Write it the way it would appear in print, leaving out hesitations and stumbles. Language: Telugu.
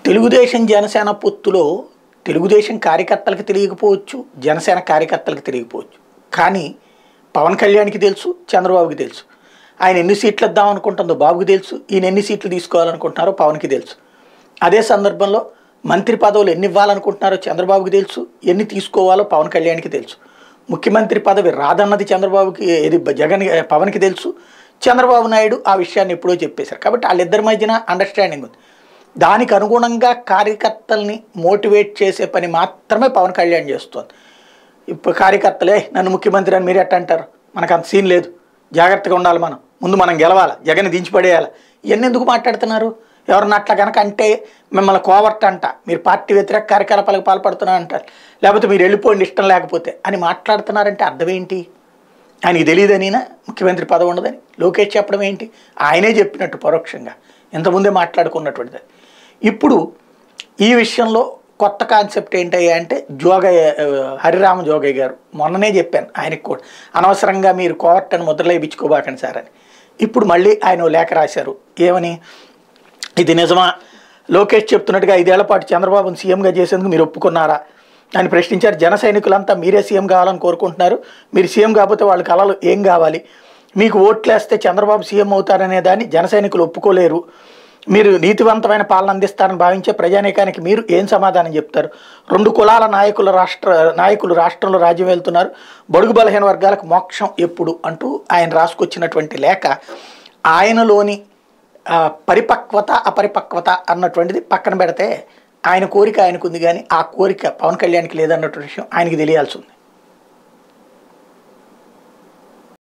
తెలుగుదేశం జనసేన పొత్తులో తెలుగుదేశం కార్యకర్తలకు తెలియకపోవచ్చు, జనసేన కార్యకర్తలకు తెలియకపోవచ్చు. కానీ పవన్ కళ్యాణ్కి తెలుసు, చంద్రబాబుకి తెలుసు. ఆయన ఎన్ని సీట్లు ఇద్దాం అనుకుంటుందో బాబుకి తెలుసు, ఈయన ఎన్ని సీట్లు తీసుకోవాలనుకుంటున్నారో పవన్కి తెలుసు. అదే సందర్భంలో మంత్రి పదవులు ఎన్ని ఇవ్వాలనుకుంటున్నారో చంద్రబాబుకి తెలుసు, ఎన్ని తీసుకోవాలో పవన్ కళ్యాణ్కి తెలుసు. ముఖ్యమంత్రి పదవి రాదన్నది చంద్రబాబుకి పవన్కి తెలుసు. చంద్రబాబు నాయుడు ఆ విషయాన్ని ఎప్పుడో చెప్పేశారు. కాబట్టి వాళ్ళిద్దరి మధ్యన అండర్స్టాండింగ్ ఉంది. దానికి అనుగుణంగా కార్యకర్తల్ని మోటివేట్ చేసే పని మాత్రమే పవన్ కళ్యాణ్ చేస్తుంది. ఇప్పుడు కార్యకర్తలే నన్ను ముఖ్యమంత్రి అని మీరు ఎట్ట అంటారు, మనకు అంత సీన్ లేదు, జాగ్రత్తగా ఉండాలి, ముందు మనం గెలవాలి, జగన్ దించిపడేయాలి, ఇవన్నీ ఎందుకు మాట్లాడుతున్నారు? ఎవరన్నా అట్లా కనుక అంటే మిమ్మల్ని కోవర్ట్ అంట, మీరు పార్టీ వ్యతిరేక కార్యకలాపాలకు పాల్పడుతున్నారు అంటారు, లేకపోతే మీరు వెళ్ళిపోండి ఇష్టం లేకపోతే అని మాట్లాడుతున్నారంటే అర్థం ఏంటి? ఆయనకి తెలియదనినా ముఖ్యమంత్రి పదవి ఉండదని లోకేష్ చెప్పడం ఏంటి? ఆయనే చెప్పినట్టు పరోక్షంగా ఇంతకుముందే మాట్లాడుకున్నటువంటిది. ఇప్పుడు ఈ విషయంలో కొత్త కాన్సెప్ట్ ఏంటయ్యా అంటే హరిరామ జోగయ్య గారు మొన్ననే చెప్పాను ఆయనకు కూడా, అనవసరంగా మీరు కోవర్ట్ అని ముద్రలో ఇప్పించుకోబాకండి సార్ అని. ఇప్పుడు మళ్ళీ ఆయన లేఖ రాశారు. ఏమని? ఇది నిజమా? లోకేష్ చెప్తున్నట్టుగా 5 ఏళ్ల పాటు చంద్రబాబును సీఎంగా చేసేందుకు మీరు ఒప్పుకున్నారా అని ప్రశ్నించారు. జన సైనికులంతా మీరే సీఎం కావాలని కోరుకుంటున్నారు, మీరు సీఎం కాకపోతే వాళ్ళ కళలు ఏం కావాలి? మీకు ఓట్లేస్తే చంద్రబాబు సీఎం అవుతారనే దాన్ని జన సైనికులు ఒప్పుకోలేరు. మీరు నీతివంతమైన పాలన అందిస్తారని భావించే ప్రజానీకానికి మీరు ఏం సమాధానం చెప్తారు? 2 కులాల నాయకులు రాష్ట్రంలో రాజ్యం వెళ్తున్నారు, బడుగు బలహీన వర్గాలకు మోక్షం ఎప్పుడు అంటూ ఆయన రాసుకొచ్చినటువంటి లేఖ ఆయనలోని పరిపక్వత అపరిపక్వత అన్నటువంటిది పక్కన పెడితే ఆయన కోరిక ఆయనకు ఉంది, కానీ ఆ కోరిక పవన్ కళ్యాణ్కి లేదన్నటువంటి విషయం ఆయనకి తెలియాల్సి ఉంది.